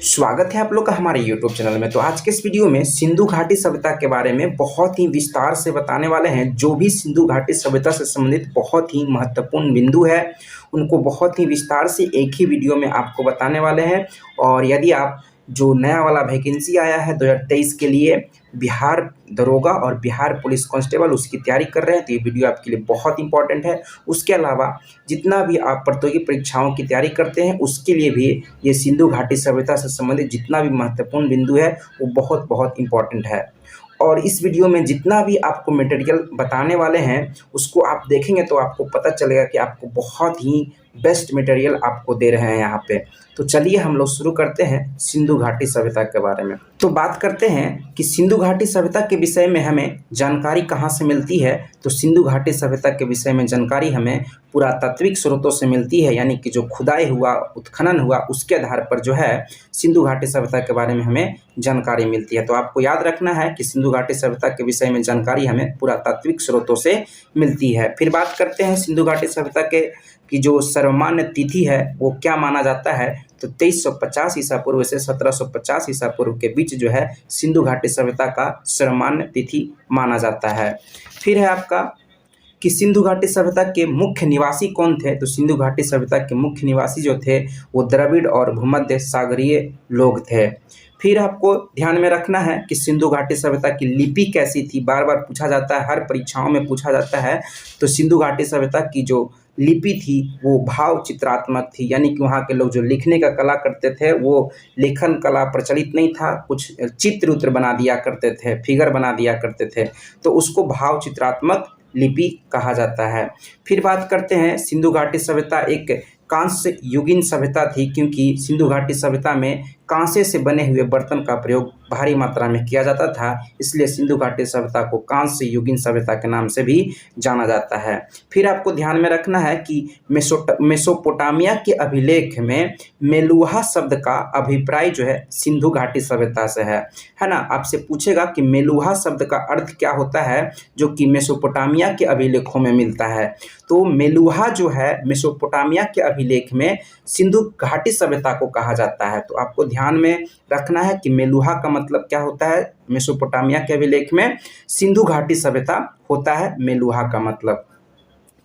स्वागत है आप लोग का हमारे YouTube चैनल में। तो आज के इस वीडियो में सिंधु घाटी सभ्यता के बारे में बहुत ही विस्तार से बताने वाले हैं। जो भी सिंधु घाटी सभ्यता से संबंधित बहुत ही महत्वपूर्ण बिंदु है उनको बहुत ही विस्तार से एक ही वीडियो में आपको बताने वाले हैं। और यदि आप जो नया वाला वैकेंसी आया है 2023 के लिए बिहार दरोगा और बिहार पुलिस कांस्टेबल उसकी तैयारी कर रहे हैं तो ये वीडियो आपके लिए बहुत इंपॉर्टेंट है। उसके अलावा जितना भी आप प्रतियोगी परीक्षाओं की तैयारी करते हैं उसके लिए भी ये सिंधु घाटी सभ्यता से संबंधित जितना भी महत्वपूर्ण बिंदु है वो बहुत बहुत इंपॉर्टेंट है। और इस वीडियो में जितना भी आपको मटेरियल बताने वाले हैं उसको आप देखेंगे तो आपको पता चलेगा कि आपको बहुत ही बेस्ट मटेरियल आपको दे रहे हैं यहाँ पे। तो चलिए हम लोग शुरू करते हैं सिंधु घाटी सभ्यता के बारे में। तो बात करते हैं कि सिंधु घाटी सभ्यता के विषय में हमें जानकारी कहाँ से मिलती है। तो सिंधु घाटी सभ्यता के विषय में जानकारी हमें पुरातात्विक स्रोतों से मिलती है, यानी कि जो खुदाई हुआ, उत्खनन हुआ, उसके आधार पर जो है सिंधु घाटी सभ्यता के बारे में हमें जानकारी मिलती है। तो आपको याद रखना है कि सिंधु घाटी सभ्यता के विषय में जानकारी हमें पुरातात्विक स्रोतों से मिलती है। फिर बात करते हैं सिंधु घाटी सभ्यता के की जो सर्वमान्य तिथि है वो क्या माना जाता है। तो 2350 ईसा पूर्व से 1750 ईसा पूर्व के बीच जो है सिंधु घाटी सभ्यता का सर्वमान्य तिथि माना जाता है। फिर है आपका कि सिंधु घाटी सभ्यता के मुख्य निवासी कौन थे। तो सिंधु घाटी सभ्यता के मुख्य निवासी जो थे वो द्रविड़ और भूमध्य सागरीय लोग थे। फिर आपको ध्यान में रखना है कि सिंधु घाटी सभ्यता की लिपि कैसी थी, बार बार पूछा जाता है, हर परीक्षाओं में पूछा जाता है। तो सिंधु घाटी सभ्यता की जो लिपि थी वो भाव चित्रात्मक थी, यानी कि वहाँ के लोग जो लिखने का कला करते थे वो लेखन कला प्रचलित नहीं था, कुछ चित्र उत्र बना दिया करते थे, फिगर बना दिया करते थे, तो उसको भाव चित्रात्मक लिपि कहा जाता है। फिर बात करते हैं सिंधु घाटी सभ्यता एक कांस्य युगीन सभ्यता थी, क्योंकि सिंधु घाटी सभ्यता में कांसे से बने हुए बर्तन का प्रयोग भारी मात्रा में किया जाता था, इसलिए सिंधु घाटी सभ्यता को कांस्य युगीन सभ्यता के नाम से भी जाना जाता है। फिर आपको ध्यान में रखना है कि मेसोपोटामिया के अभिलेख में मेलुहा शब्द का अभिप्राय जो है सिंधु घाटी सभ्यता से है ना। आपसे पूछेगा कि मेलुहा शब्द का अर्थ क्या होता है, जो कि मेसोपोटामिया के अभिलेखों में मिलता है। तो मेलुहा जो है मेसोपोटामिया के अभिलेख में सिंधु घाटी सभ्यता को कहा जाता है। तो आपको ध्यान में रखना है कि मेलुहा का मतलब क्या होता है, मेसोपोटामिया के अभिलेख में सिंधु घाटी सभ्यता होता है मेलुहा का मतलब।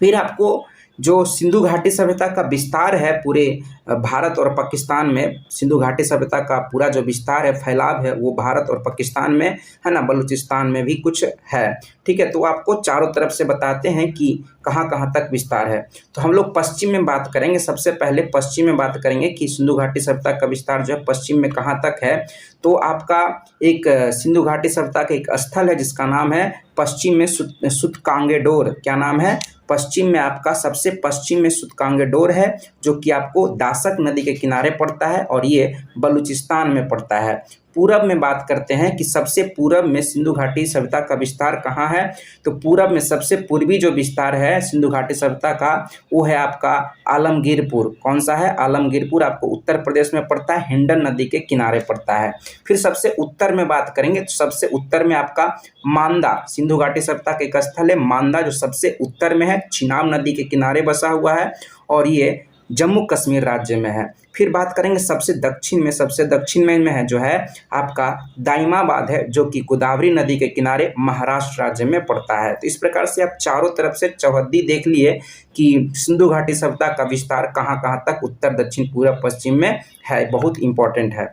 फिर आपको जो सिंधु घाटी सभ्यता का विस्तार है पूरे भारत और पाकिस्तान में, सिंधु घाटी सभ्यता का पूरा जो विस्तार है, फैलाव है, वो भारत और पाकिस्तान में है ना, बलूचिस्तान में भी कुछ है। ठीक है, तो आपको चारों तरफ से बताते हैं कि कहाँ कहाँ तक विस्तार है। तो हम लोग पश्चिम में बात करेंगे। सबसे पहले पश्चिम में बात करेंगे कि सिंधु घाटी सभ्यता का विस्तार जो है पश्चिम में कहाँ तक है। तो आपका एक सिंधु घाटी सभ्यता का एक स्थल है जिसका नाम है पश्चिम में सूतकांगेडोर। क्या नाम है? पश्चिम में आपका सबसे पश्चिम में सूतकांगेडोर है, जो कि आपको दासक नदी के किनारे पड़ता है और ये बलूचिस्तान में पड़ता है। पूरब में बात करते हैं कि सबसे पूरब में सिंधु घाटी सभ्यता का विस्तार कहाँ है। तो पूरब में सबसे पूर्वी जो विस्तार है सिंधु घाटी सभ्यता का वो है आपका आलमगीरपुर। कौन सा है? आलमगीरपुर आपको उत्तर प्रदेश में पड़ता है, हिंडन नदी के किनारे पड़ता है। फिर सबसे उत्तर में बात करेंगे तो सबसे उत्तर में आपका मांदा, सिंधु घाटी सभ्यता का एक स्थल है मांदा, जो सबसे उत्तर में है, चिनाब नदी के किनारे बसा हुआ है और ये जम्मू कश्मीर राज्य में है। फिर बात करेंगे सबसे दक्षिण में है जो है आपका दाइमाबाद है, जो कि गोदावरी नदी के किनारे महाराष्ट्र राज्य में पड़ता है। तो इस प्रकार से आप चारों तरफ से चौहद्दी देख लिए कि सिंधु घाटी सभ्यता का विस्तार कहाँ कहाँ तक उत्तर, दक्षिण, पूर्व, पश्चिम में है। बहुत इंपॉर्टेंट है।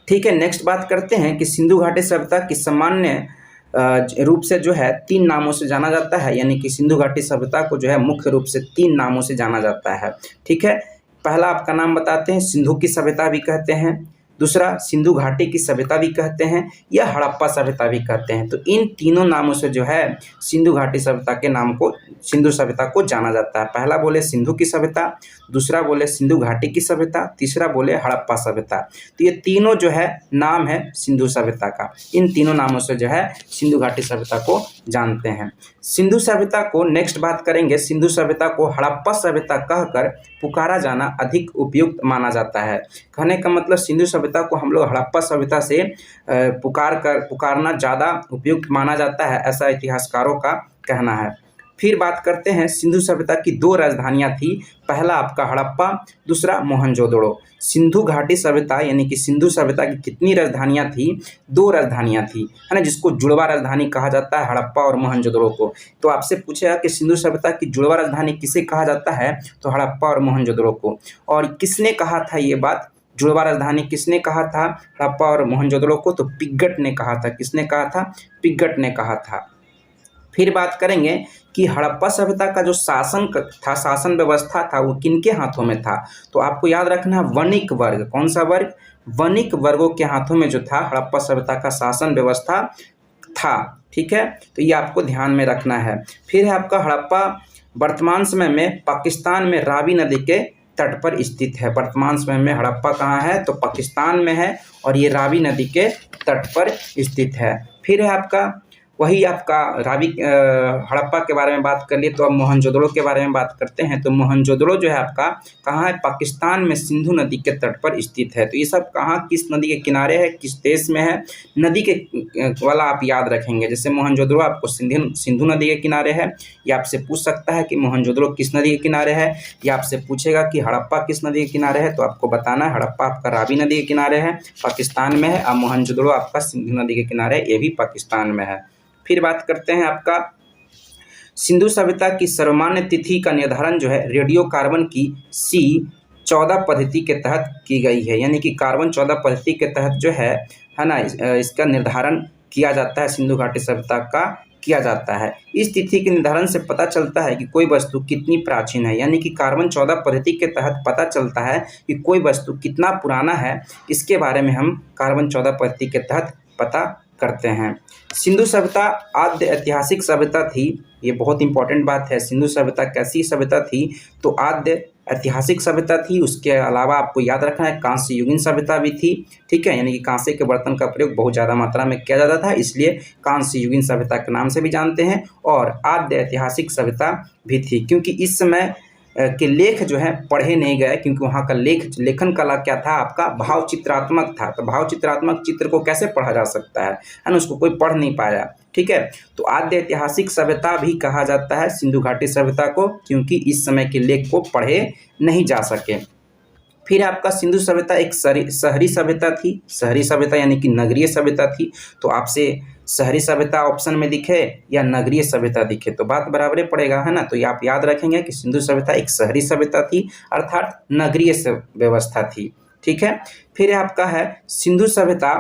ठीक है, नेक्स्ट बात करते हैं कि सिंधु घाटी सभ्यता की सामान्य रूप से जो है 3 नामों से जाना जाता है, यानी कि सिंधु घाटी सभ्यता को जो है मुख्य रूप से 3 नामों से जाना जाता है। ठीक है, पहला आपका नाम बताते हैं, सिंधु की सभ्यता भी कहते हैं, दूसरा सिंधु घाटी की सभ्यता भी कहते हैं, या हड़प्पा सभ्यता भी कहते हैं। तो इन तीनों नामों से जो है सिंधु घाटी सभ्यता के नाम को, सिंधु सभ्यता को जाना जाता है। पहला बोले सिंधु की सभ्यता, दूसरा बोले सिंधु घाटी की सभ्यता, तीसरा बोले हड़प्पा सभ्यता। तो ये तीनों जो है नाम है सिंधु सभ्यता का। इन तीनों नामों से जो है सिंधु घाटी सभ्यता को जानते हैं। सिंधु सभ्यता को नेक्स्ट बात करेंगे, सिंधु सभ्यता को हड़प्पा सभ्यता कहकर पुकारा जाना अधिक उपयुक्त माना जाता है। कहने का मतलब सिंधु सभ्यता को हम लोग हड़प्पा सभ्यता से पुकारना ज़्यादा उपयुक्त माना जाता है, ऐसा इतिहासकारों का कहना है। फिर बात करते हैं सिंधु सभ्यता की दो राजधानियां थी, पहला आपका हड़प्पा, दूसरा मोहनजोदड़ो। सिंधु घाटी सभ्यता यानी कि सिंधु सभ्यता की कितनी राजधानियां थी? दो राजधानियां थी, है ना, जिसको जुड़वा राजधानी कहा जाता है, हड़प्पा और मोहनजोदड़ो को। तो आपसे पूछेगा कि सिंधु सभ्यता की जुड़वा राजधानी किसे कहा जाता है? तो हड़प्पा और मोहनजोदड़ो को। और किसने कहा था ये बात, जुड़वा राजधानी किसने कहा था हड़प्पा और मोहनजोदड़ो को? तो पिग्गट ने कहा था। किसने कहा था? पिग्गट ने कहा था। फिर बात करेंगे कि हड़प्पा सभ्यता का जो शासन व्यवस्था था वो किनके हाथों में था? तो आपको याद रखना है वणिक वर्ग। कौन सा वर्ग? वणिक वर्गों के हाथों में जो था हड़प्पा सभ्यता का शासन व्यवस्था था। ठीक है, तो ये आपको ध्यान में रखना है। फिर है आपका हड़प्पा वर्तमान समय में पाकिस्तान में रावी नदी के तट पर स्थित है। वर्तमान समय में हड़प्पा कहाँ है? तो पाकिस्तान में है और ये रावी नदी के तट पर स्थित है। फिर है आपका वही आपका हड़प्पा के बारे में बात कर लिए, तो अब मोहनजोदड़ो के बारे में बात करते हैं। तो मोहनजोदड़ो जो है आपका कहाँ है? पाकिस्तान में सिंधु नदी के तट पर स्थित है। तो ये सब कहाँ, किस नदी के किनारे है, किस देश में है? नदी के वाला आप याद रखेंगे। जैसे मोहनजोदड़ो आपको सिंधु नदी के किनारे है, या आपसे पूछ सकता है कि मोहनजोदड़ो किस नदी के किनारे है, या आपसे पूछेगा कि हड़प्पा किस नदी के किनारे है। तो आपको बताना है हड़प्पा आपका रावी नदी के किनारे है, पाकिस्तान में है, और मोहनजोदड़ो आपका सिंधु नदी के किनारे है, ये भी पाकिस्तान में है। फिर बात करते हैं आपका सिंधु सभ्यता की सर्वमान्य तिथि का निर्धारण जो है रेडियो कार्बन की C14 पद्धति के तहत की गई है। यानी कि कार्बन 14 पद्धति के तहत जो है ना, इसका निर्धारण किया जाता है, सिंधु घाटी सभ्यता का किया जाता है। इस तिथि के निर्धारण से पता चलता है कि कोई वस्तु कितनी प्राचीन है। यानी कि कार्बन 14 पद्धति के तहत पता चलता है कि कोई वस्तु कितना पुराना है, इसके बारे में हम कार्बन 14 पद्धति के तहत पता करते हैं। सिंधु सभ्यता आद्य ऐतिहासिक सभ्यता थी। ये बहुत इंपॉर्टेंट बात है। सिंधु सभ्यता कैसी सभ्यता थी? तो आद्य ऐतिहासिक सभ्यता थी। उसके अलावा आपको याद रखना है कांस्य युगीन सभ्यता भी थी। ठीक है, यानी कि कांसे के बर्तन का प्रयोग बहुत ज़्यादा मात्रा में किया जाता था, इसलिए कांस्य युगीन सभ्यता के नाम से भी जानते हैं। और आद्य ऐतिहासिक सभ्यता भी थी, क्योंकि इस समय के लेख जो है पढ़े नहीं गए, क्योंकि वहाँ का लेखन कला क्या था? आपका भाव चित्रात्मक था। तो भाव चित्रात्मक चित्र को कैसे पढ़ा जा सकता है ना, उसको कोई पढ़ नहीं पाया। ठीक है, तो आद्य ऐतिहासिक सभ्यता भी कहा जाता है सिंधु घाटी सभ्यता को, क्योंकि इस समय के लेख को पढ़े नहीं जा सके। फिर आपका सिंधु सभ्यता एक शहरी सभ्यता थी। शहरी सभ्यता यानी कि नगरीय सभ्यता थी। तो आपसे शहरी सभ्यता ऑप्शन में दिखे या नगरीय सभ्यता दिखे तो बात बराबर पड़ेगा, है ना। तो ये आप याद रखेंगे कि सिंधु सभ्यता एक शहरी सभ्यता थी, अर्थात नगरीय व्यवस्था थी। ठीक है, फिर आपका है सिंधु सभ्यता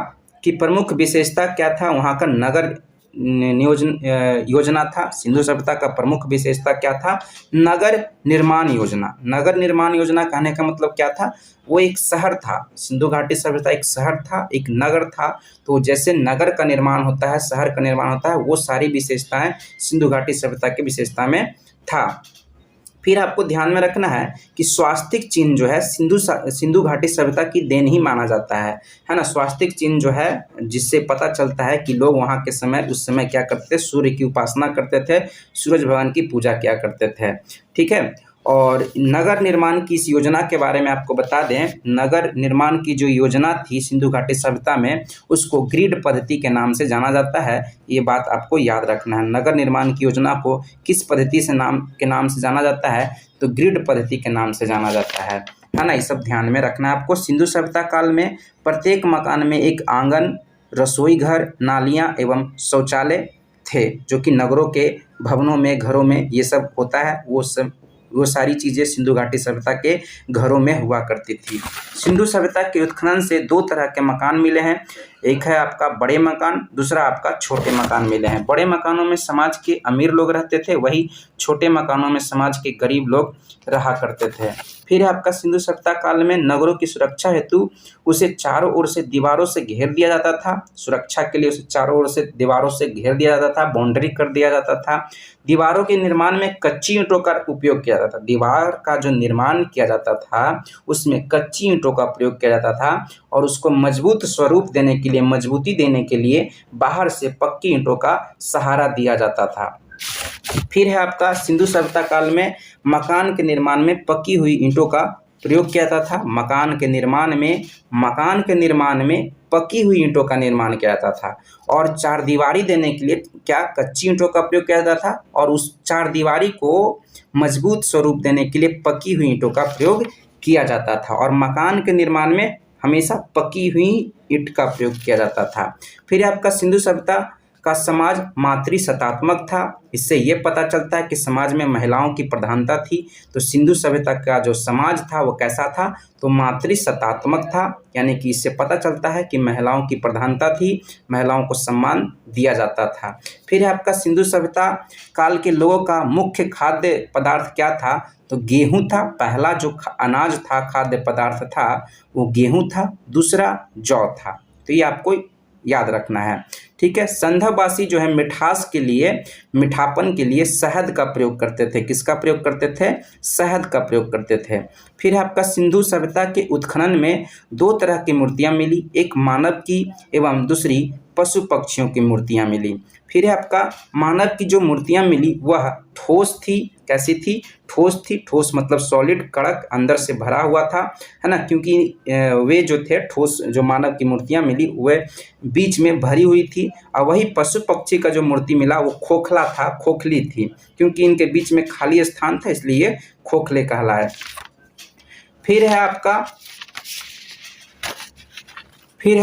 की प्रमुख विशेषता क्या था? वहाँ का नगर योजना था। सिंधु सभ्यता का प्रमुख विशेषता क्या था? नगर निर्माण योजना। नगर निर्माण योजना कहने का मतलब क्या था? वो एक शहर था। सिंधु घाटी सभ्यता एक शहर था, एक नगर था। तो जैसे नगर का निर्माण होता है, शहर का निर्माण होता है, वो सारी विशेषताएं सिंधु घाटी सभ्यता की विशेषता में था। फिर आपको ध्यान में रखना है कि स्वास्तिक चिन्ह जो है सिंधु घाटी सभ्यता की देन ही माना जाता है ना। स्वास्तिक चिन्ह जो है जिससे पता चलता है कि लोग वहाँ के समय उस समय क्या करते थे? सूर्य की उपासना करते थे, सूरज भगवान की पूजा किया करते थे। ठीक है, और नगर निर्माण की इस योजना के बारे में आपको बता दें, नगर निर्माण की जो योजना थी सिंधु घाटी सभ्यता में, उसको ग्रिड पद्धति के नाम से जाना जाता है। ये बात आपको याद रखना है। नगर निर्माण की योजना को किस पद्धति से नाम से जाना जाता है? तो ग्रिड पद्धति के नाम से जाना जाता है ना। ये सब ध्यान में रखना है आपको। सिंधु सभ्यता काल में प्रत्येक मकान में एक आंगन, रसोई घर, नालियाँ एवं शौचालय थे, जो कि नगरों के भवनों में, घरों में ये सब होता है। वो सारी चीज़ें सिंधु घाटी सभ्यता के घरों में हुआ करती थी। सिंधु सभ्यता के उत्खनन से दो तरह के मकान मिले हैं। एक है आपका बड़े मकान, दूसरा आपका छोटे मकान मिले हैं। बड़े मकानों में समाज के अमीर लोग रहते थे, वही छोटे मकानों में समाज के गरीब लोग रहा करते थे। फिर आपका सिंधु सभ्यता काल में नगरों की सुरक्षा हेतु उसे चारों ओर से दीवारों से घेर दिया जाता था। सुरक्षा के लिए उसे चारों ओर से दीवारों से घेर दिया जाता था, बाउंड्री कर दिया जाता था। दीवारों के निर्माण में कच्ची ईंटों का उपयोग किया जाता था। दीवार का जो निर्माण किया जाता था उसमें कच्ची ईंटों का प्रयोग किया जाता था, और उसको मजबूत स्वरूप देने के लिए, मजबूती देने के लिए बाहर से पक्की ईंटों का सहारा दिया जाता था। फिर है आपका सिंधु सभ्यता काल में मकान के निर्माण में पकी हुई ईंटों का प्रयोग किया जाता था। मकान के निर्माण में पकी हुई ईंटों का निर्माण किया जाता था, और चारदीवारी देने के लिए क्या कच्ची ईंटों का प्रयोग किया जाता था, और उस चारदीवारी को मजबूत स्वरूप देने के लिए पकी हुई ईंटों का प्रयोग किया जाता था, और मकान के निर्माण में हमेशा पकी हुई ईंट का प्रयोग किया जाता था। फिर आपका सिंधु सभ्यता का समाज मातृसत्तात्मक था। इससे ये पता चलता है कि समाज में महिलाओं की प्रधानता थी। तो सिंधु सभ्यता का जो समाज था वो कैसा था, तो मातृसत्तात्मक था, यानी कि इससे पता चलता है कि महिलाओं की प्रधानता थी, महिलाओं को सम्मान दिया जाता था। फिर आपका सिंधु सभ्यता काल के लोगों का मुख्य खाद्य पदार्थ क्या था, तो गेहूं था। पहला जो अनाज था, खाद्य पदार्थ था, वो गेहूं था। दूसरा जौ था। तो ये आपको याद रखना है, ठीक है। संधववासी जो है मिठास के लिए, मिठापन के लिए शहद का प्रयोग करते थे। किसका प्रयोग करते थे, शहद का प्रयोग करते थे। फिर आपका सिंधु सभ्यता के उत्खनन में दो तरह की मूर्तियां मिली, एक मानव की एवं दूसरी पशु पक्षियों की मूर्तियां मिली। फिर आपका मानव की जो मूर्तियां मिली वह ठोस थी। कैसी थी, ठोस थी। ठोस मतलब सॉलिड, कड़क, अंदर से भरा हुआ था, है ना, क्योंकि वे जो थे ठोस, जो मानव की मूर्तियां मिली वह बीच में भरी हुई थी। और वही पशु पक्षी का जो मूर्ति मिला वो खोखला था, खोखली थी, क्योंकि इनके बीच में खाली स्थान था, इसलिए खोखले कहलाए। फिर है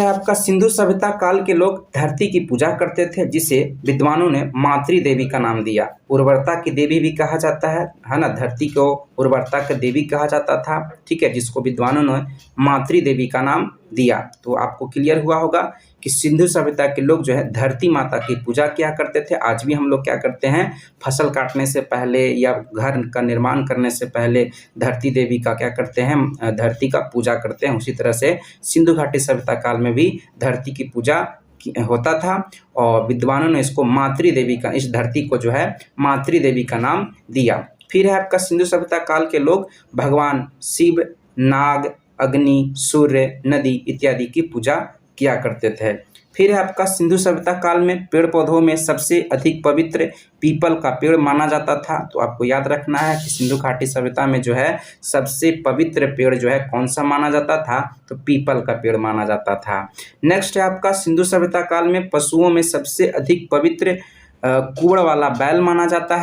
आपका सिंधु सभ्यता काल के लोग धरती की पूजा करते थे, जिसे विद्वानों ने मातृ देवी का नाम दिया। उर्वरता की देवी भी कहा जाता है ना, धरती को उर्वरता की देवी कहा जाता था, ठीक है, जिसको विद्वानों ने मातृ देवी का नाम दिया। तो आपको क्लियर हुआ होगा कि सिंधु सभ्यता के लोग जो है धरती माता की पूजा किया करते थे। आज भी हम लोग क्या करते हैं, फसल काटने से पहले या घर का निर्माण करने से पहले धरती देवी का क्या करते हैं, धरती का पूजा करते हैं। उसी तरह से सिंधु घाटी सभ्यता काल में भी धरती की पूजा होता था, और विद्वानों ने इसको मातृ देवी का, इस धरती को जो है मातृ देवी का नाम दिया। फिर है आपका सिंधु सभ्यता काल के लोग भगवान शिव, नाग, अग्नि, सूर्य, नदी इत्यादि की पूजा किया करते थे। फिर है आपका सिंधु सभ्यता काल में पेड़ पौधों में सबसे अधिक पवित्र पीपल का पेड़ माना जाता था। तो आपको याद रखना है कि सिंधु घाटी सभ्यता में जो है सबसे पवित्र पेड़ जो है कौन सा माना जाता था, तो पीपल का पेड़ माना जाता था। नेक्स्ट है आपका सिंधु सभ्यता काल में पशुओं में सबसे अधिक पवित्र कुड़ वाला बैल माना जाता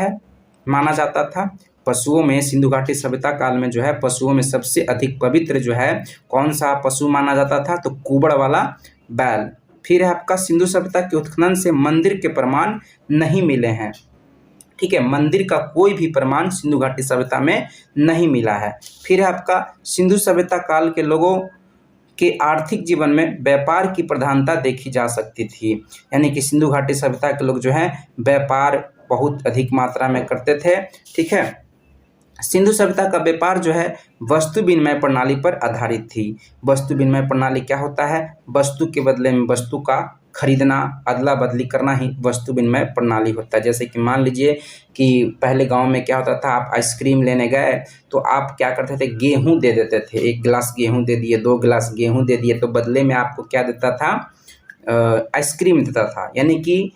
था। पशुओं में सिंधु घाटी सभ्यता काल में जो है पशुओं में सबसे अधिक पवित्र जो है कौन सा पशु माना जाता था, तो कुबड़ वाला बैल। फिर है आपका सिंधु सभ्यता के उत्खनन से मंदिर के प्रमाण नहीं मिले हैं, ठीक है, मंदिर का कोई भी प्रमाण सिंधु घाटी सभ्यता में नहीं मिला है। फिर है आपका सिंधु सभ्यता काल के लोगों के आर्थिक जीवन में व्यापार की प्रधानता देखी जा सकती थी, यानी कि सिंधु घाटी सभ्यता के लोग जो है व्यापार बहुत अधिक मात्रा में करते थे, ठीक है। सिंधु सभ्यता का व्यापार जो है वस्तु विनिमय प्रणाली पर आधारित थी। वस्तु विनिमय प्रणाली क्या होता है, वस्तु के बदले में वस्तु का खरीदना, अदला बदली करना ही वस्तु विनिमय प्रणाली होता है। जैसे कि मान लीजिए कि पहले गांव में क्या होता था, आप आइसक्रीम लेने गए तो आप क्या करते थे, गेहूं दे देते थे, 1 गिलास गेहूं दे दिए, 2 गिलास गेहूं दे दिए, तो बदले में आपको क्या देता था, आइसक्रीम देता था। यानी कि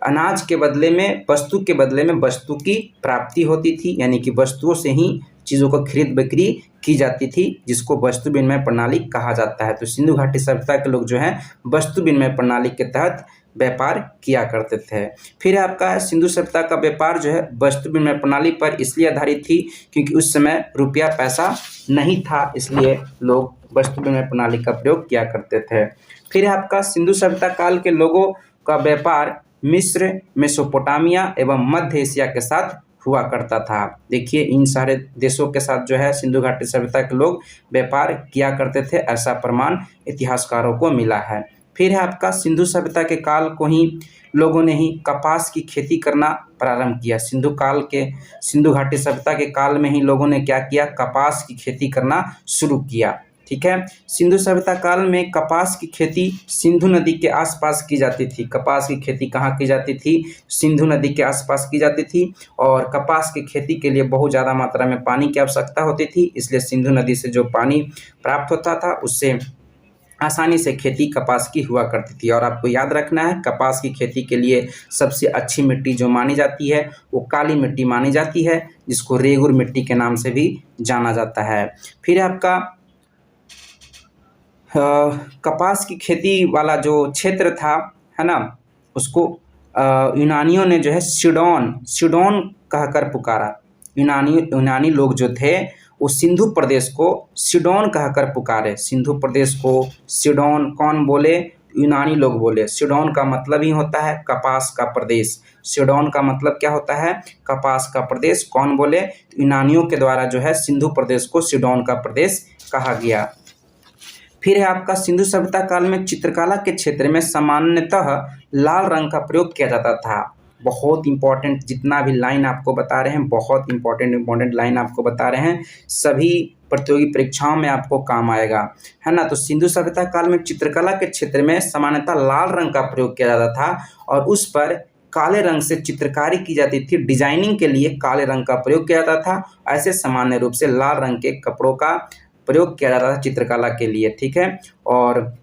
अनाज के बदले में, वस्तु के बदले में वस्तु की प्राप्ति होती थी, यानी कि वस्तुओं से ही चीज़ों को खरीद बिक्री की जाती थी, जिसको वस्तु विनिमय प्रणाली कहा जाता है। तो सिंधु घाटी सभ्यता के लोग जो हैं वस्तु विनिमय प्रणाली के तहत व्यापार किया करते थे। फिर आपका सिंधु सभ्यता का व्यापार जो है वस्तु विनिमय प्रणाली पर इसलिए आधारित थी क्योंकि उस समय रुपया पैसा नहीं था, इसलिए लोग वस्तु विनिमय प्रणाली का प्रयोग किया करते थे। फिर आपका सिंधु सभ्यता काल के लोगों का व्यापार मिस्र, मेसोपोटामिया एवं मध्य एशिया के साथ हुआ करता था। देखिए इन सारे देशों के साथ जो है सिंधु घाटी सभ्यता के लोग व्यापार किया करते थे, ऐसा प्रमाण इतिहासकारों को मिला है। फिर है आपका सिंधु सभ्यता के काल को ही लोगों ने ही कपास की खेती करना प्रारंभ किया। सिंधु घाटी सभ्यता के काल में ही लोगों ने क्या किया, कपास की खेती करना शुरू किया, ठीक है। सिंधु सभ्यता काल में कपास की खेती सिंधु नदी के आसपास की जाती थी। कपास की खेती कहाँ की जाती थी, सिंधु नदी के आसपास की जाती थी, और कपास की खेती के लिए बहुत ज़्यादा मात्रा में पानी की आवश्यकता होती थी, इसलिए सिंधु नदी से जो पानी प्राप्त होता था उससे आसानी से खेती कपास की हुआ करती थी। और आपको याद रखना है कपास की खेती के लिए सबसे अच्छी मिट्टी जो मानी जाती है वो काली मिट्टी मानी जाती है, जिसको रेगुर मिट्टी के नाम से भी जाना जाता है। फिर आपका कपास की खेती वाला जो क्षेत्र था, है ना, उसको यूनानियों ने जो है सिडोन सिडोन कहकर पुकारा। यूनानी लोग जो थे वो सिंधु प्रदेश को सिडोन कहकर पुकारे। सिंधु प्रदेश को सिडोन कौन बोले? यूनानी लोग बोले। सिडोन का मतलब ही होता है कपास का प्रदेश। सिडोन का मतलब क्या होता है? कपास का प्रदेश। कौन बोले? यूनानियों के द्वारा जो है सिंधु प्रदेश को सिडोन का प्रदेश कहा गया। फिर है आपका सिंधु सभ्यता काल में चित्रकला के क्षेत्र में सामान्यतः लाल रंग का प्रयोग किया जाता था। बहुत इंपॉर्टेंट, जितना भी लाइन आपको बता रहे हैं, बहुत इंपॉर्टेंट लाइन आपको बता रहे हैं, सभी प्रतियोगी परीक्षाओं में आपको काम आएगा, है ना। तो सिंधु सभ्यता काल में चित्रकला के क्षेत्र में सामान्यतः लाल रंग का प्रयोग किया जाता था और उस पर काले रंग से चित्रकारी की जाती थी। डिजाइनिंग के लिए काले रंग का प्रयोग किया जाता था। ऐसे सामान्य रूप से लाल रंग के कपड़ों का प्रयोग किया जाता था चित्रकला के लिए, ठीक है। और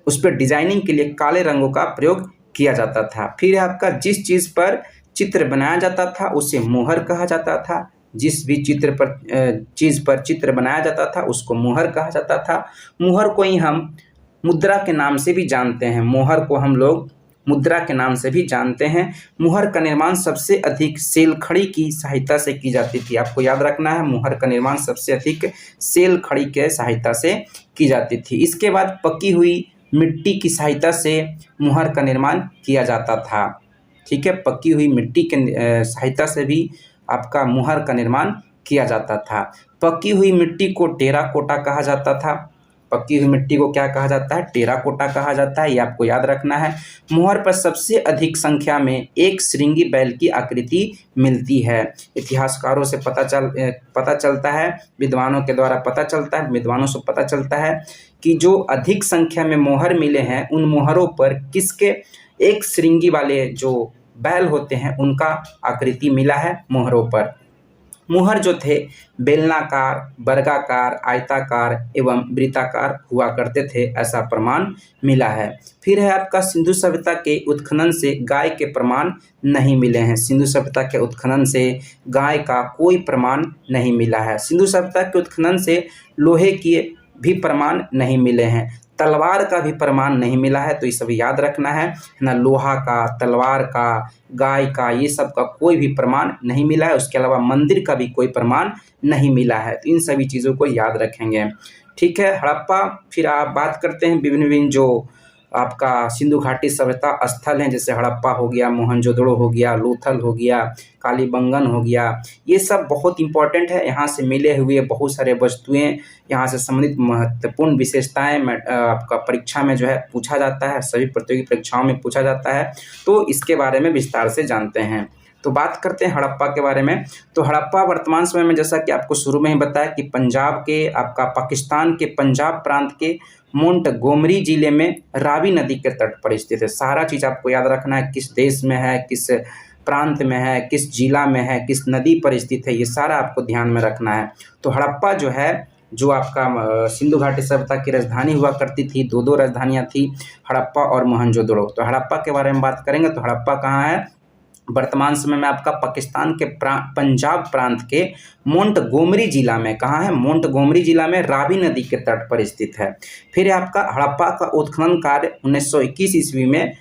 उस पर डिजाइनिंग के लिए काले रंगों का प्रयोग किया जाता था। फिर आपका जिस चीज़ पर चित्र बनाया जाता था उसे मुहर कहा जाता था। जिस भी चीज़ पर चित्र बनाया जाता था उसको मुहर कहा जाता था। मुहर को ही हम मुद्रा के नाम से भी जानते हैं। मुहर को हम लोग मुद्रा के नाम से भी जानते हैं। मुहर का निर्माण सबसे अधिक सेल-खड़ी की सहायता से की जाती थी। आपको याद रखना है, मुहर का निर्माण सबसे अधिक सेल-खड़ी के सहायता से की जाती थी। इसके बाद पकी हुई मिट्टी की सहायता से मुहर का निर्माण किया जाता था, ठीक है। पकी हुई मिट्टी के सहायता से भी आपका मुहर का निर्माण किया जाता था। पकी हुई मिट्टी को टेराकोटा कहा जाता था। पकी हुई मिट्टी को क्या कहा जाता है? टेराकोटा कहा जाता है। ये आपको याद रखना है। मुहर पर सबसे अधिक संख्या में एक श्रृंगी बैल की आकृति मिलती है। इतिहासकारों से पता चलता है, विद्वानों के द्वारा पता चलता है, विद्वानों से पता चलता है कि जो अधिक संख्या में मोहर मिले हैं उन मोहरों पर किसके एक श्रृंगी वाले जो बैल होते हैं उनका आकृति मिला है मोहरों पर। मुहर जो थे बेलनाकार, वर्गाकार, आयताकार एवं वृत्ताकार हुआ करते थे, ऐसा प्रमाण मिला है। फिर है आपका सिंधु सभ्यता के उत्खनन से गाय के प्रमाण नहीं मिले हैं। सिंधु सभ्यता के उत्खनन से गाय का कोई प्रमाण नहीं मिला है। सिंधु सभ्यता के उत्खनन से लोहे के भी प्रमाण नहीं मिले हैं। तलवार का भी प्रमाण नहीं मिला है। तो ये सब याद रखना है ना। लोहा का, तलवार का, गाय का, ये सब का कोई भी प्रमाण नहीं मिला है। उसके अलावा मंदिर का भी कोई प्रमाण नहीं मिला है। तो इन सभी चीज़ों को याद रखेंगे, ठीक है। हड़प्पा, फिर आप बात करते हैं विभिन्न जो आपका सिंधु घाटी सभ्यता स्थल हैं, जैसे हड़प्पा हो गया, मोहनजोदड़ो हो गया, लोथल हो गया, कालीबंगन हो गया। ये सब बहुत इंपॉर्टेंट है। यहाँ से मिले हुए बहुत सारे वस्तुएं, यहाँ से संबंधित महत्वपूर्ण विशेषताएं आपका परीक्षा में जो है पूछा जाता है, सभी प्रतियोगी परीक्षाओं में पूछा जाता है। तो इसके बारे में विस्तार से जानते हैं। तो बात करते हैं हड़प्पा के बारे में। तो हड़प्पा वर्तमान समय में, जैसा कि आपको शुरू में ही बताया, कि पंजाब के आपका पाकिस्तान के पंजाब प्रांत के मोंटगोमरी जिले में रावी नदी के तट पर स्थित है। सारा चीज़ आपको याद रखना है, किस देश में है, किस प्रांत में है, किस जिला में है, किस नदी पर स्थित है, ये सारा आपको ध्यान में रखना है। तो हड़प्पा जो है, जो आपका सिंधु घाटी सभ्यता की राजधानी हुआ करती थी, दो राजधानियाँ थी, हड़प्पा और मोहनजोदड़ो। तो हड़प्पा के बारे में बात करेंगे तो हड़प्पा कहाँ है? वर्तमान समय में आपका पाकिस्तान के पंजाब प्रांत के मोंटगोमरी जिला में, कहाँ है? मोंटगोमरी जिला में रावी नदी के तट पर स्थित है। फिर आपका हड़प्पा का उत्खनन कार्य 1921 ईस्वी में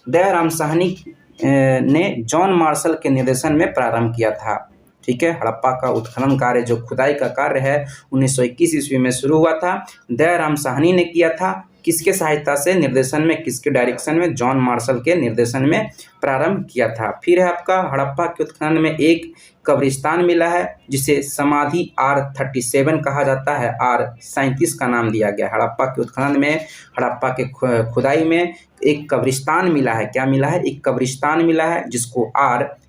दयाराम साहनी ने जॉन मार्शल के निर्देशन में प्रारंभ किया था, ठीक है। हड़प्पा का उत्खनन कार्य, जो खुदाई का कार्य है, 1921 ईस्वी में शुरू हुआ था। दयाराम साहनी ने किया था। किसके सहायता से? निर्देशन में, किसके डायरेक्शन में? जॉन मार्शल के निर्देशन में प्रारंभ किया था। फिर है आपका हड़प्पा के उत्खनन में एक कब्रिस्तान मिला है, जिसे समाधि R37 कहा जाता है। R37 का नाम दिया गया। हड़प्पा के उत्खनन में, हड़प्पा के खुदाई में एक कब्रिस्तान मिला है। क्या मिला है? एक कब्रिस्तान मिला है, जिसको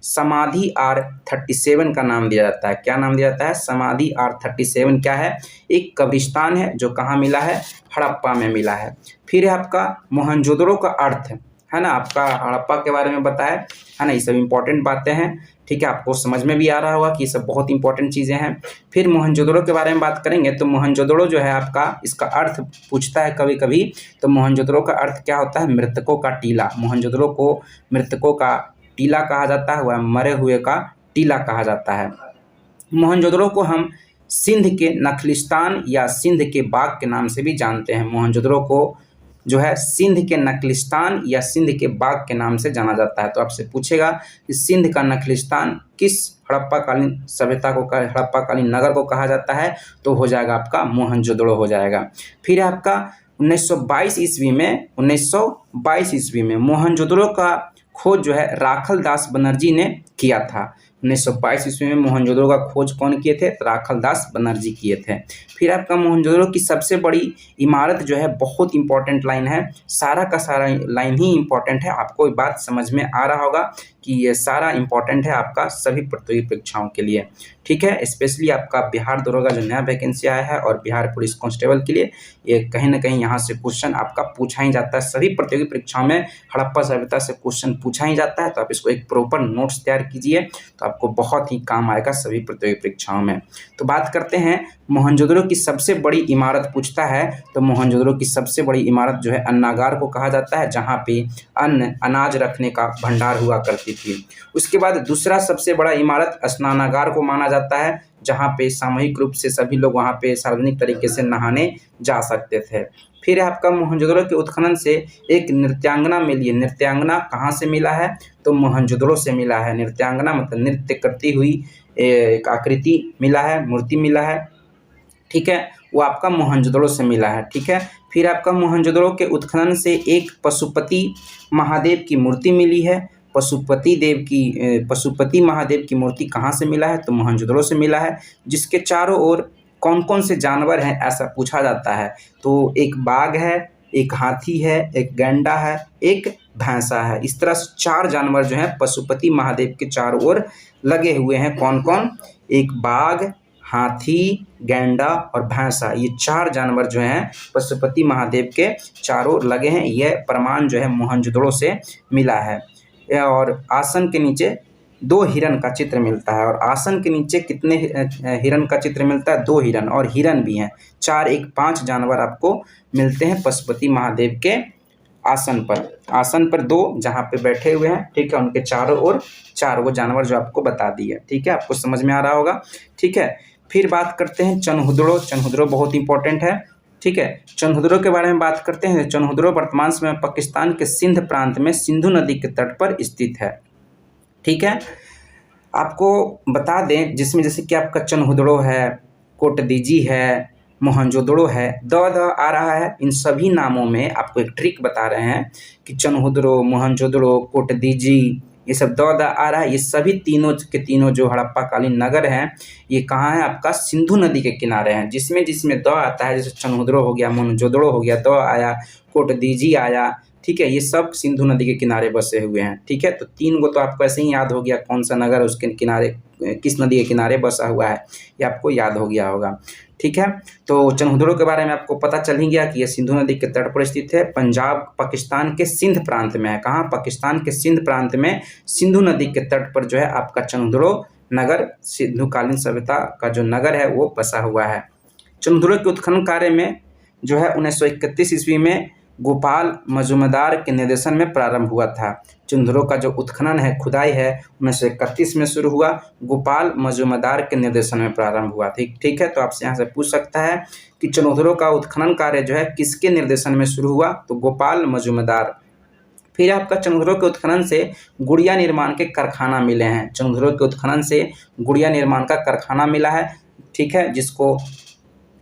समाधि R37 का नाम दिया जाता है। क्या नाम दिया जाता है? समाधि R37 क्या है? एक कब्रिस्तान है, जो कहाँ मिला है? हड़प्पा में मिला है। फिर है आपका मोहनजोदड़ो का अर्थ, है ना। आपका हड़प्पा के बारे में बताया है ना। ये सब इंपॉर्टेंट बातें हैं, ठीक है। आपको समझ में भी आ रहा होगा कि ये सब बहुत इंपॉर्टेंट चीज़ें हैं। फिर मोहनजोदड़ो के बारे में बात करेंगे तो मोहनजोदड़ो जो है आपका, इसका अर्थ पूछता है कभी कभी। तो मोहनजोदड़ो का अर्थ क्या होता है? मृतकों का टीला। मोहनजोदड़ो को मृतकों का टीला कहा जाता है, वह मरे हुए का टीला कहा जाता है। मोहनजोदड़ो को हम सिंध के नखलिस्तान या सिंध के बाग के नाम से भी जानते हैं। मोहनजोदड़ो को जो है सिंध के नखलिस्तान या सिंध के बाग के नाम से जाना जाता है। तो आपसे पूछेगा कि सिंध का नखलिस्तान किस हड़प्पाकालीन सभ्यता को हड़प्पाकालीन नगर को कहा जाता है, तो हो जाएगा आपका मोहनजोदड़ो हो जाएगा। फिर आपका 1922 ईस्वी में मोहनजोदड़ो का खोज जो है राखल दास बनर्जी ने किया था। 1922 ईस्वी में मोहनजोदड़ो का खोज कौन किए थे? राखल दास बनर्जी किए थे। फिर आपका मोहनजोदड़ो की सबसे बड़ी इमारत जो है, बहुत इंपॉर्टेंट लाइन है, सारा का सारा लाइन ही इंपॉर्टेंट है। आपको ये बात समझ में आ रहा होगा कि ये सारा इंपॉर्टेंट है आपका सभी प्रतियोगी परीक्षाओं के लिए, ठीक है। स्पेशली आपका बिहार दरोगा जो नया वैकेंसी आया है और बिहार पुलिस कांस्टेबल के लिए ये कहीं ना कहीं यहाँ से क्वेश्चन आपका पूछा ही जाता है। सभी प्रतियोगी परीक्षाओं में हड़प्पा सभ्यता से क्वेश्चन पूछा ही जाता है। तो आप इसको एक प्रॉपर नोट्स तैयार कीजिए, तो आपको बहुत ही काम आएगा सभी प्रतियोगी परीक्षाओं में। तो बात करते हैं मोहनजोदड़ो की सबसे बड़ी इमारत पूछता है, तो मोहनजोदड़ो की सबसे बड़ी इमारत जो है अन्नागार को कहा जाता है, जहाँ पे अन्न अनाज रखने का भंडार हुआ करती थी। उसके बाद दूसरा सबसे बड़ा इमारत स्नानागार को माना जाता है, जहाँ पे सामूहिक रूप से सभी लोग वहाँ पे सार्वजनिक तरीके से नहाने जा सकते थे। फिर आपका मोहनजोदड़ो के उत्खनन से एक नृत्यांगना मिली है। नृत्यांगना कहाँ से मिला है? तो मोहनजोदड़ो से मिला है। नृत्यांगना मतलब नृत्य करती हुई एक आकृति मिला है, मूर्ति मिला है, ठीक है, वो आपका मोहनजोदड़ो से मिला है, ठीक है। फिर आपका मोहनजोदड़ो के उत्खनन से एक पशुपति महादेव की मूर्ति मिली है। पशुपति महादेव की मूर्ति कहाँ से मिला है? तो मोहनजोदड़ो से मिला है। जिसके चारों ओर कौन कौन से जानवर हैं ऐसा पूछा जाता है, तो एक बाघ है, एक हाथी है, एक गैंडा है, एक भैंसा है। इस तरह से 4 जानवर जो हैं पशुपति महादेव के चारों ओर लगे हुए हैं। कौन कौन? एक बाघ, हाथी, गैंडा और भैंसा, ये 4 जानवर जो हैं पशुपति महादेव के चारों ओर लगे हैं। यह प्रमाण जो है मोहनजोदड़ो से मिला है। और आसन के नीचे 2 हिरन का चित्र मिलता है। और आसन के नीचे कितने हिरन का चित्र मिलता है? 2 हिरन, और हिरन भी हैं 4, एक 5 जानवर आपको मिलते हैं पशुपति महादेव के आसन पर 2 जहाँ पे बैठे हुए हैं, ठीक है, उनके चारों ओर 4 वो जानवर जो आपको बता दिए, ठीक है, आपको समझ में आ रहा होगा, ठीक है। फिर बात करते हैं चनहुदड़ो बहुत इंपॉर्टेंट है, ठीक है। चनहुदड़ो के बारे में बात करते हैं। चनहुदड़ो वर्तमान समय में पाकिस्तान के सिंध प्रांत में सिंधु नदी के तट पर स्थित है, ठीक है। आपको बता दें जिसमें जैसे कि आपका चनहुदड़ो है, कोटदीजी है, मोहनजोदड़ो है, द आ रहा है। इन सभी नामों में आपको एक ट्रिक बता रहे हैं कि चनहुदड़ो, मोहनजोदड़ो, कोटदीजी, ये सब द आ रहा है। ये सभी तीनों के तीनों जो हड़प्पाकालीन नगर हैं, ये कहाँ है? आपका सिंधु नदी के किनारे हैं। जिसमें द आता है, जैसे चनहुदड़ो हो गया, मोहनजोदड़ो हो गया, द आया, कोटदीजी आया, ठीक है, ये सब सिंधु नदी के किनारे बसे हुए हैं, ठीक है। तो 3 को तो आपको ऐसे ही याद हो गया, कौन सा नगर उसके किनारे, किस नदी के किनारे बसा हुआ है, ये आपको याद हो गया होगा, ठीक है। तो चनहुदड़ो के बारे में आपको पता चल ही गया कि यह सिंधु नदी के तट पर स्थित है। पंजाब पाकिस्तान के सिंध प्रांत में है। कहाँ? पाकिस्तान के सिंध प्रांत में सिंधु नदी के तट पर जो है आपका चनहुदड़ो नगर, सिंधुकालीन सभ्यता का जो नगर है वो बसा हुआ है। चनहुदड़ो के उत्खनन कार्य में जो है 1931 ईस्वी में गोपाल मजूमदार के निर्देशन में प्रारंभ हुआ था। चनहुदड़ो का जो उत्खनन है, खुदाई है, 1931 में शुरू हुआ, गोपाल मजूमदार के निर्देशन में प्रारंभ हुआ, ठीक है। तो आपसे यहाँ से पूछ सकता है कि चनहुदड़ो का उत्खनन कार्य जो है किसके निर्देशन में शुरू हुआ? तो गोपाल मजूमदार। फिर आपका चनहुदड़ो के उत्खनन से गुड़िया निर्माण के कारखाना मिले हैं। चनहुदड़ो के उत्खनन से गुड़िया निर्माण का कारखाना मिला है, ठीक है, जिसको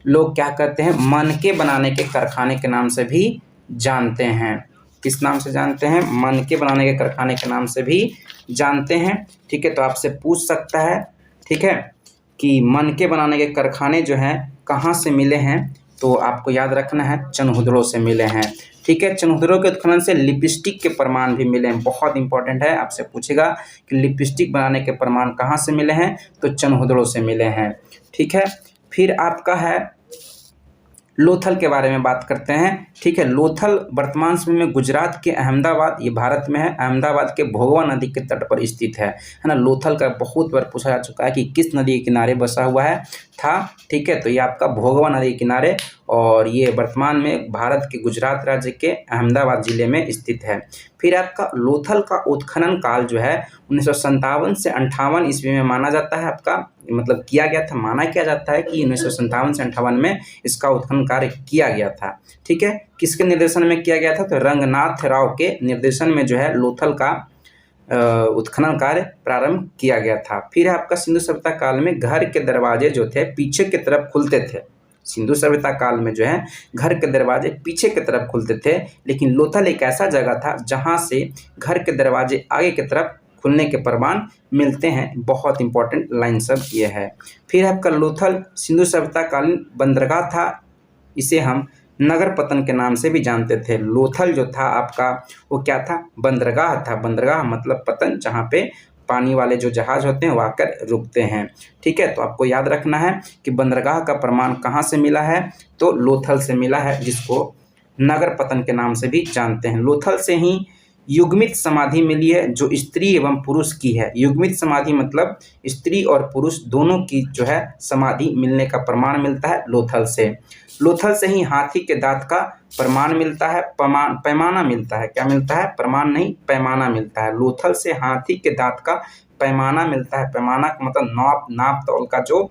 लोग क्या कहते हैं? मनके बनाने के कारखाने के नाम से भी जानते हैं। किस नाम से जानते हैं? मनके बनाने के कारखाने के नाम से भी जानते हैं, ठीक है। तो आपसे पूछ सकता है, ठीक है, कि मनके बनाने के कारखाने जो हैं कहाँ से मिले हैं? तो आपको याद रखना है चनहुदड़ो से मिले हैं, ठीक है। चनहुदड़ो के उत्खनन से लिपस्टिक के प्रमाण भी मिले हैं, बहुत इंपॉर्टेंट है। आपसे पूछेगा कि लिपस्टिक बनाने के प्रमाण कहाँ से मिले हैं? तो चनहुदड़ो से मिले हैं, ठीक है। फिर आपका है लोथल के बारे में बात करते हैं, ठीक है। लोथल वर्तमान समय में गुजरात के अहमदाबाद, ये भारत में है, अहमदाबाद के भोगवा नदी के तट पर स्थित है ना। लोथल का बहुत बार पूछा जा चुका है कि किस नदी के किनारे बसा हुआ है था, ठीक है। तो ये आपका भोगवा नदी के किनारे, और ये वर्तमान में भारत के गुजरात राज्य के अहमदाबाद जिले में स्थित है। फिर आपका लोथल का उत्खनन काल जो है 1957 से 58 ईस्वी में माना जाता है आपका, मतलब किया गया था। माना क्या जाता है कि 1957 से 58 में इसका उत्खनन कार्य किया गया था। ठीक है, किसके निर्देशन में किया गया था? तो रंगनाथ राव के निर्देशन में जो है लोथल का उत्खनन कार्य प्रारंभ किया गया था। फिर आपका सिंधु सभ्यता काल में घर के दरवाजे जो थे पीछे की तरफ खुलते थे। सिंधु सभ्यता काल में जो है घर के दरवाजे पीछे की तरफ खुलते थे, लेकिन लोथल एक ऐसा जगह था जहां से घर के दरवाजे आगे की तरफ खुलने के प्रमाण मिलते हैं। बहुत इंपॉर्टेंट लाइन सब ये है। फिर आपका लोथल सिंधु सभ्यता कालीन बंदरगाह था। इसे हम नगर पतन के नाम से भी जानते थे। लोथल जो था आपका वो क्या था? बंदरगाह था। बंदरगाह मतलब पतन, जहाँ पे पानी वाले जो जहाज होते हैं वो आकर रुकते हैं। ठीक है, तो आपको याद रखना है कि बंदरगाह का प्रमाण कहाँ से मिला है? तो लोथल से मिला है, जिसको नगर पतन के नाम से भी जानते हैं। लोथल से ही युग्मित समाधि मिली है, जो स्त्री एवं पुरुष की है। युग्मित समाधि मतलब स्त्री और पुरुष दोनों की जो है समाधि मिलने का प्रमाण मिलता है लोथल से। लोथल से ही हाथी के दांत का प्रमाण मिलता है, पैमाना मिलता है। क्या मिलता है? प्रमाण नहीं, पैमाना मिलता है। लोथल से हाथी के दांत का पैमाना मिलता है। पैमाना का मतलब नाप तौल का जो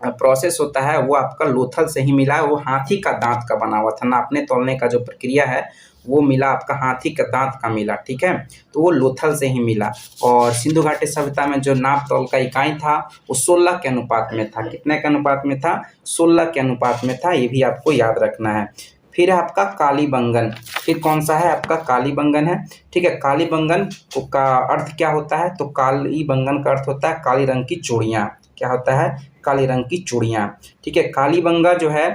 प्रोसेस होता है वो आपका लोथल से ही मिला है। वो हाथी का दांत का बना हुआ था। नापने तोलने का जो प्रक्रिया है वो मिला आपका हाथी के दांत का मिला। ठीक है, तो वो लोथल से ही मिला। और सिंधु घाटी सभ्यता में जो नाप तौल का इकाई था वो 16 के अनुपात में था। कितने के अनुपात में था? 16 के अनुपात में था। ये भी आपको याद रखना है। फिर है आपका कालीबंगन। फिर कौन सा है? आपका कालीबंगन है। ठीक है, कालीबंगन का अर्थ क्या होता है? तो कालीबंगन का अर्थ होता है काली रंग की चूड़ियाँ। क्या होता है? काली रंग की चूड़ियाँ। ठीक है, कालीबंगा जो है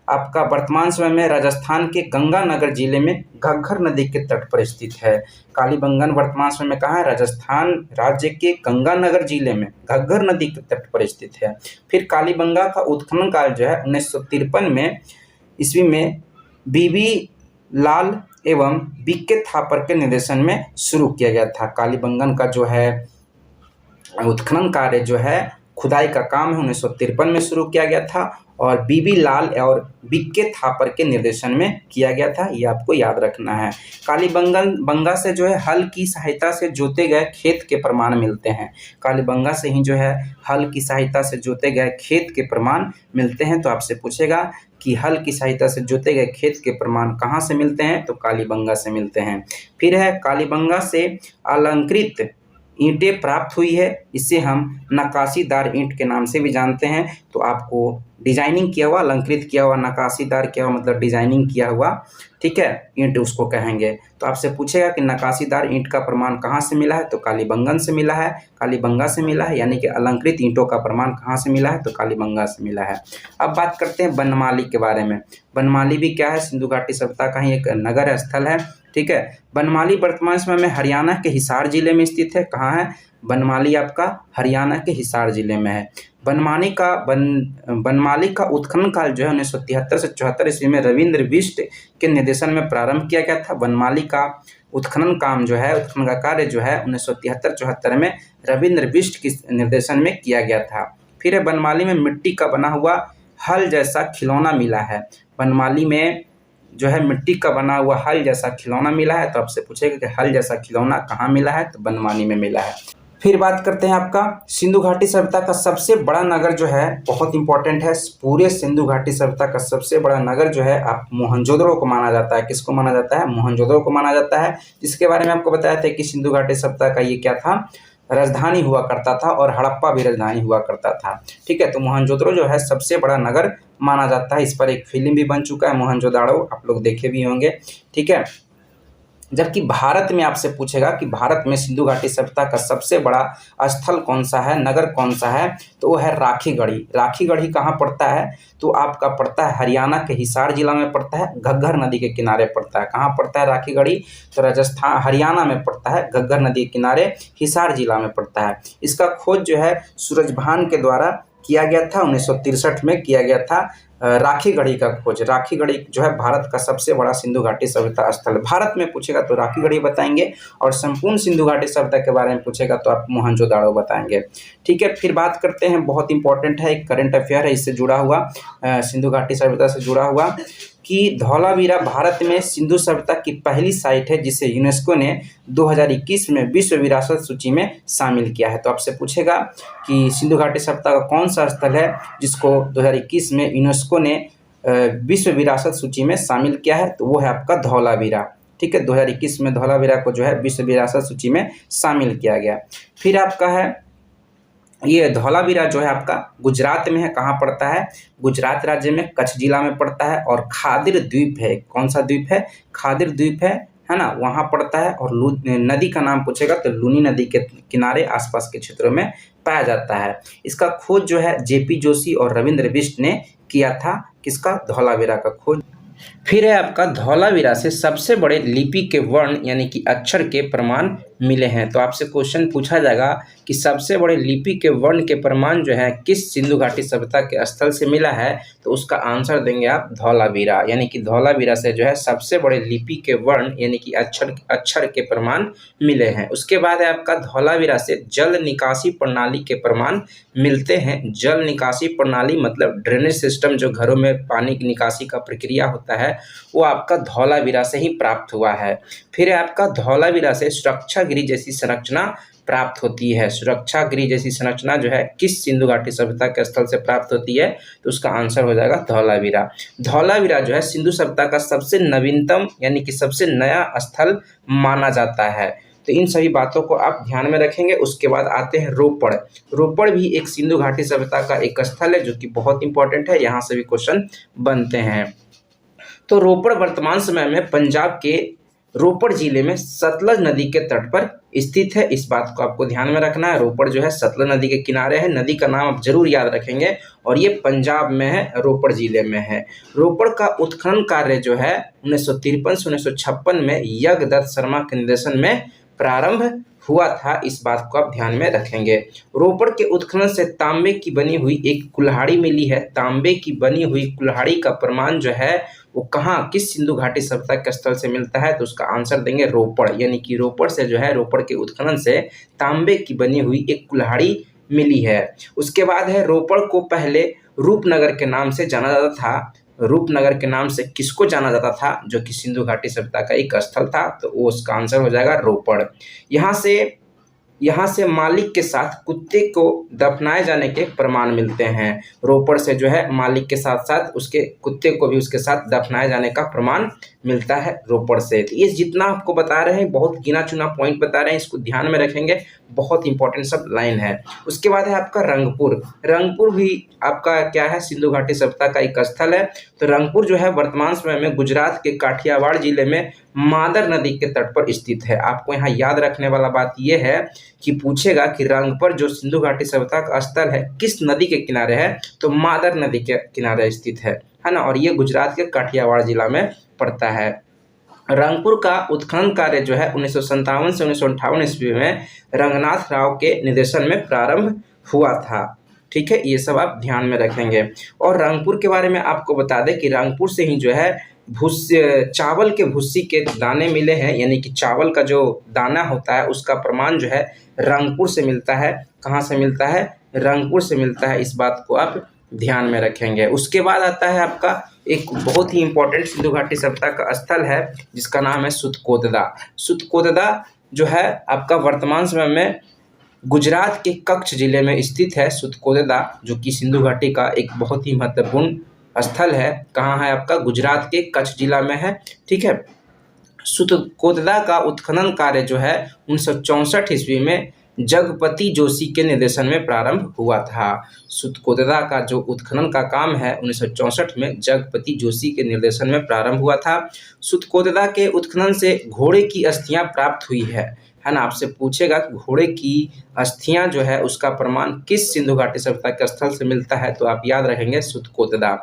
आपका वर्तमान समय में राजस्थान के गंगानगर जिले में घग्गर नदी के तट पर स्थित है। कालीबंगन वर्तमान समय में कहाँ है? राजस्थान राज्य के गंगानगर जिले में घग्गर नदी के तट पर स्थित है। फिर कालीबंगा का उत्खनन काल जो है 1953 में ईस्वी में बीबी लाल एवं बीके थापर के निर्देशन में शुरू किया गया था। कालीबंगन का जो है उत्खनन कार्य जो है खुदाई का काम है 1953 में शुरू किया गया था और बीबी लाल और बीके थापर के निर्देशन में किया गया था। ये आपको याद रखना है। कालीबंगा से जो है हल की सहायता से जोते गए खेत के प्रमाण मिलते हैं। कालीबंगा से ही जो है हल की सहायता से जोते गए खेत के प्रमाण मिलते हैं। तो आपसे पूछेगा कि हल की सहायता से जोते गए खेत के प्रमाण कहाँ से मिलते हैं? तो कालीबंगा से मिलते हैं। फिर है कालीबंगा से अलंकृत ईंटें प्राप्त हुई है। इसे हम नक्काशीदार ईंट के नाम से भी जानते हैं। तो आपको डिजाइनिंग किया हुआ, अलंकृत किया हुआ, नक्काशीदार किया हुआ मतलब डिजाइनिंग किया हुआ, ठीक है, ईंट उसको कहेंगे। तो आपसे पूछेगा कि नक्काशीदार ईंट का प्रमाण कहाँ से मिला है? तो कालीबंगन से मिला है, कालीबंगा से मिला है। यानी कि अलंकृत ईंटों का प्रमाण कहाँ से मिला है? तो कालीबंगा से मिला है। अब बात करते हैं बनमाली के बारे में। बनमाली भी क्या है? सिंधु घाटी सभ्यता का ही एक नगर स्थल है। ठीक है, बनमाली वर्तमान समय में हरियाणा के हिसार जिले में स्थित है। कहाँ है? बनमाली आपका हरियाणा के हिसार जिले में है। बनमाली का उत्खनन काल जो है 1973 से 74 ईस्वी में रविंद्र बिष्ट के निर्देशन में प्रारंभ किया गया था। बनमाली का उत्खनन काम जो है, उत्खनन का कार्य जो है 1973-74 में रविंद्र बिष्ट के निर्देशन में किया गया था। फिर है बनमाली में मिट्टी का बना हुआ हल जैसा खिलौना मिला है। बनमाली में जो है मिट्टी का बना हुआ हल जैसा खिलौना मिला है। तो आपसे पूछेगा कि हल जैसा खिलौना कहाँ मिला है? तो बनमाली में मिला है। फिर बात करते हैं आपका सिंधु घाटी सभ्यता का सबसे बड़ा नगर जो है, बहुत इंपॉर्टेंट है। पूरे सिंधु घाटी सभ्यता का सबसे बड़ा नगर जो है आप मोहनजोदड़ो को माना जाता है। किसको माना जाता है? मोहनजोदड़ो को माना जाता है। जिसके बारे में आपको बताया था कि सिंधु घाटी सभ्यता का ये क्या था? राजधानी हुआ करता था और हड़प्पा भी राजधानी हुआ करता था। ठीक है, तो मोहनजोदड़ो जो है सबसे बड़ा नगर माना जाता है। इस पर एक फिल्म भी बन चुका है मोहनजोदड़ो, आप लोग देखे भी होंगे। ठीक है, जबकि भारत में आपसे पूछेगा कि भारत में सिंधु घाटी सभ्यता का सबसे बड़ा स्थल कौन सा है, नगर कौन सा है? तो वो है राखीगढ़ी। राखीगढ़ी कहाँ पड़ता है? तो आपका पड़ता है हरियाणा के हिसार जिला में पड़ता है, घग्गर नदी के किनारे पड़ता है। कहाँ पड़ता है राखीगढ़ी? तो राजस्थान हरियाणा में पड़ता है, घग्गर नदी के किनारे हिसार जिला में पड़ता है। इसका खोज जो है सूरजभान के द्वारा किया गया था, 1963 में किया गया था। राखीगढ़ी का खोज। राखीगढ़ी जो है भारत का सबसे बड़ा सिंधु घाटी सभ्यता स्थल। भारत में पूछेगा तो राखीगढ़ी बताएंगे और संपूर्ण सिंधु घाटी सभ्यता के बारे में पूछेगा तो आप मोहनजोदड़ो बताएंगे। ठीक है, फिर बात करते हैं, बहुत इंपॉर्टेंट है, एक करंट अफेयर है इससे जुड़ा हुआ, सिंधु घाटी सभ्यता से जुड़ा हुआ, कि धौलावीरा भारत में सिंधु सभ्यता की पहली साइट है जिसे यूनेस्को ने 2021 में विश्व विरासत सूची में शामिल किया है। तो आपसे पूछेगा कि सिंधु घाटी सभ्यता का कौन सा स्थल है जिसको 2021 में यूनेस्को ने विश्व विरासत सूची में शामिल किया है, तो वो है आपका धौलावीरा। ठीक है, 2021 में धौलावीरा को जो है विश्व विरासत सूची में शामिल किया गया। फिर आपका है ये धौलावीरा जो है आपका गुजरात में है। कहाँ पड़ता है? गुजरात राज्य में कच्छ जिला में पड़ता है और खादिर द्वीप है। कौन सा द्वीप है? खादिर द्वीप है ना, वहाँ पड़ता है। और नदी का नाम पूछेगा तो लूनी नदी के किनारे आसपास के क्षेत्रों में पाया जाता है। इसका खोज जो है जेपी जोशी और रविंद्र बिष्ट ने किया था। किसका? धौलावीरा का खोज। फिर है आपका धौलावीरा से सबसे बड़े लिपि के वर्ण यानी कि अक्षर के प्रमाण मिले हैं। तो आपसे क्वेश्चन पूछा जाएगा कि सबसे बड़े लिपि के वर्ण के प्रमाण जो है किस सिंधु घाटी सभ्यता के स्थल से मिला है, तो उसका आंसर देंगे आप धौलावीरा। यानी कि धौलावीरा से जो है सबसे बड़े लिपि के वर्ण यानी कि अक्षर के प्रमाण मिले हैं। उसके बाद है आपका धौलावीरा से जल निकासी प्रणाली के प्रमाण मिलते हैं। जल निकासी प्रणाली मतलब ड्रेनेज सिस्टम, जो घरों में पानी की निकासी का प्रक्रिया होता है, वो आपका धौलावीरा से ही प्राप्त हुआ है। फिर है आपका धौलावीरा से सुरक्षा गिरी जैसी संरचना प्राप्त होती है। सुरक्षा गिरी जैसी संरचना जो है किस सिंधु घाटी सभ्यता के स्थल से प्राप्त होती है, तो उसका आंसर हो जाएगा धौलावीरा। धौलावीरा जो है सिंधु सभ्यता का सबसे नवीनतम यानी कि सबसे नया स्थल माना जाता है। तो इन सभी बातों को आप ध्यान में रखेंगे। उसके बाद आते हैं रोपड़। रोपड़ भी एक सिंधु घाटी सभ्यता का एक स्थल है जो कि बहुत इंपॉर्टेंट है, यहाँ से भी क्वेश्चन बनते हैं। तो रोपड़ वर्तमान समय में पंजाब के रोपड़ जिले में सतलज नदी के तट पर स्थित है। इस बात को आपको ध्यान में रखना है। रोपड़ जो है सतलज नदी के किनारे है। नदी का नाम आप जरूर याद रखेंगे और ये पंजाब में है, रोपड़ जिले में है। रोपड़ का उत्खनन कार्य जो है 1953 से 1956 में यज्ञदत्त शर्मा के निर्देशन में प्रारंभ हुआ था। इस बात को आप ध्यान में रखेंगे। रोपड़ के उत्खनन से तांबे की बनी हुई एक कुल्हाड़ी मिली है। तांबे की बनी हुई कुल्हाड़ी का प्रमाण जो है वो कहाँ, किस सिंधु घाटी सभ्यता के स्थल से मिलता है, तो उसका आंसर देंगे रोपड़। यानी कि रोपड़ से जो है रोपड़ के उत्खनन से तांबे की बनी हुई एक कुल्हाड़ी मिली है। उसके बाद है रोपड़ को पहले रूपनगर के नाम से जाना जाता था। रूपनगर के नाम से किसको जाना जाता था, जो कि सिंधु घाटी सभ्यता का एक स्थल था, तो वो उसका आंसर हो जाएगा रोपड़। यहाँ से मालिक के साथ कुत्ते को दफनाए जाने के प्रमाण मिलते हैं। रोपड़ से जो है मालिक के साथ साथ उसके कुत्ते को भी उसके साथ दफनाए जाने का प्रमाण मिलता है रोपड़ से। तो ये जितना आपको बता रहे हैं बहुत गिना चुना पॉइंट बता रहे हैं, इसको ध्यान में रखेंगे, बहुत इंपॉर्टेंट सब लाइन है। उसके बाद है आपका रंगपुर। रंगपुर भी आपका क्या है, सिंधु घाटी सभ्यता का एक स्थल है। तो रंगपुर जो है वर्तमान समय में गुजरात के काठियावाड़ जिले में मादर नदी के तट पर स्थित है। आपको यहाँ याद रखने वाला बात यह है कि पूछेगा कि रंगपुर जो सिंधु घाटी सभ्यता का स्थल है किस नदी के किनारे है, तो मादर नदी के किनारे स्थित है ना, और ये गुजरात के काठियावाड़ जिला में पड़ता है। रंगपुर का उत्खनन कार्य जो है 1957 से 1958 ईस्वी में रंगनाथ राव के निर्देशन में प्रारंभ हुआ था। ठीक है, ये सब आप ध्यान में रखेंगे। और रंगपुर के बारे में आपको बता दें कि रंगपुर से ही जो है चावल के भूसी के दाने मिले हैं। यानी कि चावल का जो दाना होता है उसका प्रमाण जो है रंगपुर से मिलता है। कहाँ से मिलता है? रंगपुर से मिलता है। इस बात को आप ध्यान में रखेंगे। उसके बाद आता है आपका एक बहुत ही इंपॉर्टेंट सिंधु घाटी सभ्यता का स्थल है जिसका नाम है सुतकोतदा। सुतकोतदा जो है आपका वर्तमान समय में गुजरात के कच्छ जिले में स्थित है। सुतकोतदा जो कि सिंधु घाटी का एक बहुत ही महत्वपूर्ण स्थल है। कहाँ है आपका? गुजरात के कच्छ जिला में है। ठीक है, सुतकोतदा का उत्खनन कार्य जो है 1964 ईस्वी में जगपति जोशी के निर्देशन में प्रारंभ हुआ था। सुतकोतदा का जो उत्खनन का काम है 1964 में जगपति जोशी के निर्देशन में प्रारंभ हुआ था। सुतकोतदा के उत्खनन से घोड़े की अस्थियां प्राप्त हुई है ना। आपसे पूछेगा कि घोड़े की अस्थियां जो है उसका प्रमाण किस सिंधु घाटी सभ्यता के स्थल से मिलता है, तो आप याद रखेंगे सुतकोतदा।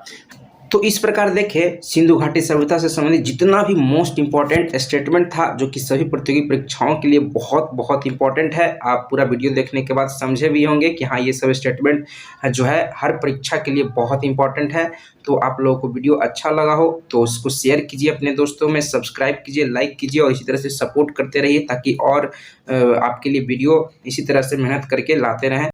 तो इस प्रकार देखें सिंधु घाटी सभ्यता से संबंधित जितना भी मोस्ट इंपॉर्टेंट स्टेटमेंट था जो कि सभी प्रतियोगी परीक्षाओं के लिए बहुत बहुत इंपॉर्टेंट है। आप पूरा वीडियो देखने के बाद समझे भी होंगे कि हाँ ये सब स्टेटमेंट जो है हर परीक्षा के लिए बहुत इंपॉर्टेंट है। तो आप लोगों को वीडियो अच्छा लगा हो तो उसको शेयर कीजिए अपने दोस्तों में, सब्सक्राइब कीजिए, लाइक कीजिए और इसी तरह से सपोर्ट करते रहिए ताकि और आपके लिए वीडियो इसी तरह से मेहनत करके लाते रहें।